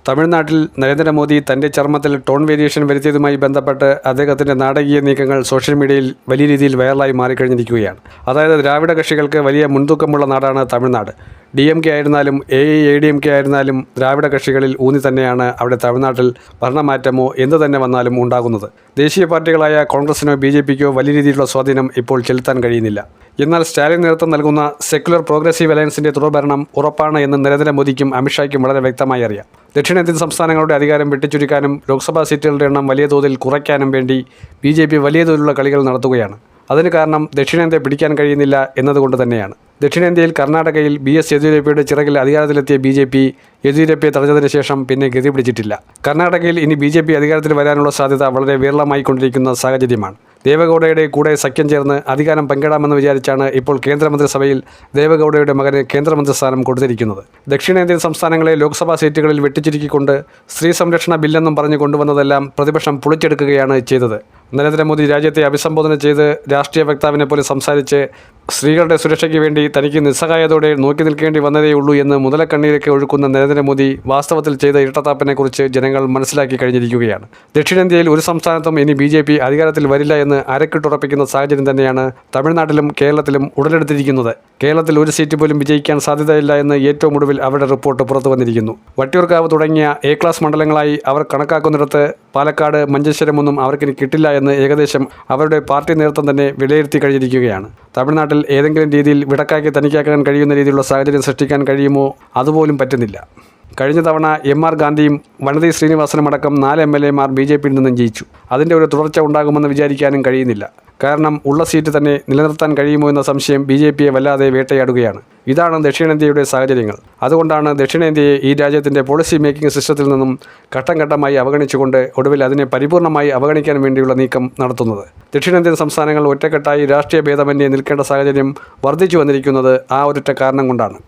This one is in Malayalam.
തമിഴ്നാട്ടിൽ നരേന്ദ്രമോദി തൻ്റെ ചർമ്മത്തിൽ ടോൺ വേരിയേഷൻ വരുത്തിയതുമായി ബന്ധപ്പെട്ട് അദ്ദേഹത്തിൻ്റെ നാടകീയ നീക്കങ്ങൾ സോഷ്യൽ മീഡിയയിൽ വലിയ രീതിയിൽ വൈറലായി മാറിക്കഴിഞ്ഞിരിക്കുകയാണ്. അതായത് ദ്രാവിഡ കക്ഷികൾക്ക് വലിയ മുൻതൂക്കമുള്ള നാടാണ് തമിഴ്നാട്. DMK ആയിരുന്നാലും AIADMK ആയിരുന്നാലും ദ്രാവിഡ കക്ഷികളിൽ ഊന്നി തന്നെയാണ് അവിടെ തമിഴ്നാട്ടിൽ ഭരണമാറ്റമോ എന്തു തന്നെ വന്നാലും ഉണ്ടാകുന്നത്. ദേശീയ പാർട്ടികളായ കോൺഗ്രസിനോ BJPക്കോ വലിയ രീതിയിലുള്ള സ്വാധീനം ഇപ്പോൾ ചെലുത്താൻ കഴിയുന്നില്ല. എന്നാൽ സ്റ്റാലിൻ നേതൃത്വം നൽകുന്ന സെക്യുലർ പ്രോഗ്രസീവ് അലയൻസിൻ്റെ തുടർഭരണം ഉറപ്പാണ് എന്ന് നരേന്ദ്രമോദിക്കും അമിത്ഷായ്ക്കും വളരെ വ്യക്തമായി അറിയാം. ദക്ഷിണേന്ത്യൻ സംസ്ഥാനങ്ങളുടെ അധികാരം വെട്ടിച്ചുരുക്കാനും ലോക്സഭാ സീറ്റുകളുടെ എണ്ണം വലിയ തോതിൽ കുറയ്ക്കാനും വേണ്ടി BJP വലിയ തോതിലുള്ള കളികൾ നടത്തുകയാണ്. അതിന് കാരണം ദക്ഷിണേന്ത്യ പിടിക്കാൻ കഴിയുന്നില്ല എന്നതുകൊണ്ട് തന്നെയാണ്. ദക്ഷിണേന്ത്യയിൽ കർണാടകയിൽ BS യെദ്യൂരപ്പയുടെ ചിറകിൽ അധികാരത്തിലെത്തിയ BJP യെദ്യൂരപ്പയെ തടഞ്ഞതിന് ശേഷം പിന്നെ ഗതി പിടിച്ചിട്ടില്ല. കർണാടകയിൽ ഇനി BJP അധികാരത്തിൽ വരാനുള്ള സാധ്യത വളരെ വിരളമായിക്കൊണ്ടിരിക്കുന്ന സാഹചര്യമാണ്. ദേവഗൗഡയുടെ കൂടെ സഖ്യം ചേർന്ന് അധികാരം പങ്കിടാമെന്ന് വിചാരിച്ചാണ് ഇപ്പോൾ കേന്ദ്രമന്ത്രിസഭയിൽ ദേവഗൗഡയുടെ മകന് കേന്ദ്രമന്ത്രി സ്ഥാനം കൊടുത്തിരിക്കുന്നത്. ദക്ഷിണേന്ത്യൻ സംസ്ഥാനങ്ങളെ ലോക്സഭാ സീറ്റുകളിൽ വെട്ടിച്ചുരുക്കിക്കൊണ്ട് സ്ത്രീ സംരക്ഷണ ബില്ലെന്നും പറഞ്ഞു കൊണ്ടുവന്നതെല്ലാം പ്രതിപക്ഷം പൊളിച്ചെടുക്കുകയാണ് ചെയ്തത്. നരേന്ദ്രമോദി രാജ്യത്തെ അഭിസംബോധന ചെയ്ത് രാഷ്ട്രീയ വക്താവിനെ പോലെ സംസാരിച്ച് സ്ത്രീകളുടെ സുരക്ഷയ്ക്ക് വേണ്ടി തനിക്ക് നിസ്സഹായതയോടെ നോക്കി നിൽക്കേണ്ടി വന്നതേയുള്ളൂ എന്ന് മുതലക്കണ്ണീരൊക്കെ ഒഴുക്കുന്ന നരേന്ദ്രമോദി വാസ്തവത്തിൽ ചെയ്ത ഇരട്ടത്താപ്പിനെക്കുറിച്ച് ജനങ്ങൾ മനസ്സിലാക്കി കഴിഞ്ഞിരിക്കുകയാണ്. ദക്ഷിണേന്ത്യയിൽ ഒരു സംസ്ഥാനത്തും ഇനി BJP അധികാരത്തിൽ വരില്ല എന്ന് അരക്കിട്ടുറപ്പിക്കുന്ന സാഹചര്യം തന്നെയാണ് തമിഴ്നാട്ടിലും കേരളത്തിലും ഉടലെടുത്തിരിക്കുന്നത്. കേരളത്തിൽ ഒരു സീറ്റ് പോലും വിജയിക്കാൻ സാധ്യതയില്ല എന്ന് ഏറ്റവും ഒടുവിൽ അവരുടെ റിപ്പോർട്ട് പുറത്തു വന്നിരിക്കുന്നു. വട്ടിയൂർക്കാവ് തുടങ്ങിയ A ക്ലാസ് മണ്ഡലങ്ങളായി അവർ കണക്കാക്കുന്നിടത്ത് പാലക്കാട്, മഞ്ചേശ്വരമൊന്നും അവർക്കിനി കിട്ടില്ല എന്ന് ഏകദേശം അവരുടെ പാർട്ടി നേതൃത്വം തന്നെ വിലയിരുത്തി കഴിഞ്ഞിരിക്കുകയാണ്. തമിഴ്നാട്ടിൽ ഏതെങ്കിലും രീതിയിൽ വിടക്കാക്കി തനിക്കാക്കാൻ കഴിയുന്ന രീതിയിലുള്ള സാഹചര്യം സൃഷ്ടിക്കാൻ കഴിയുമോ അതുപോലും പറ്റുന്നില്ല. കഴിഞ്ഞ തവണ MR ഗാന്ധിയും വനതി ശ്രീനിവാസനും അടക്കം 4 MLAമാർ BJPയിൽ നിന്നും ജയിച്ചു. അതിൻ്റെ ഒരു തുടർച്ച ഉണ്ടാകുമെന്ന് വിചാരിക്കാനും കഴിയുന്നില്ല. കാരണം ഉള്ള സീറ്റ് തന്നെ നിലനിർത്താൻ കഴിയുമോ എന്ന സംശയം BJPയെ വല്ലാതെ വേട്ടയാടുകയാണ്. ഇതാണ് ദക്ഷിണേന്ത്യയുടെ സാഹചര്യങ്ങൾ. അതുകൊണ്ടാണ് ദക്ഷിണേന്ത്യയെ ഈ രാജ്യത്തിൻ്റെ പോളിസി മേക്കിംഗ് സിസ്റ്റത്തിൽ നിന്നും ഘട്ടം ഘട്ടമായി അവഗണിച്ചുകൊണ്ട് ഒടുവിൽ അതിനെ പരിപൂർണമായി അവഗണിക്കാൻ വേണ്ടിയുള്ള നീക്കം നടത്തുന്നത്. ദക്ഷിണേന്ത്യൻ സംസ്ഥാനങ്ങൾ ഒറ്റക്കെട്ടായി രാഷ്ട്രീയ ഭേദമന്യേ നിൽക്കേണ്ട സാഹചര്യം വർദ്ധിച്ചു വന്നിരിക്കുന്നത് ആ ഒരൊറ്റ കാരണം കൊണ്ടാണ്.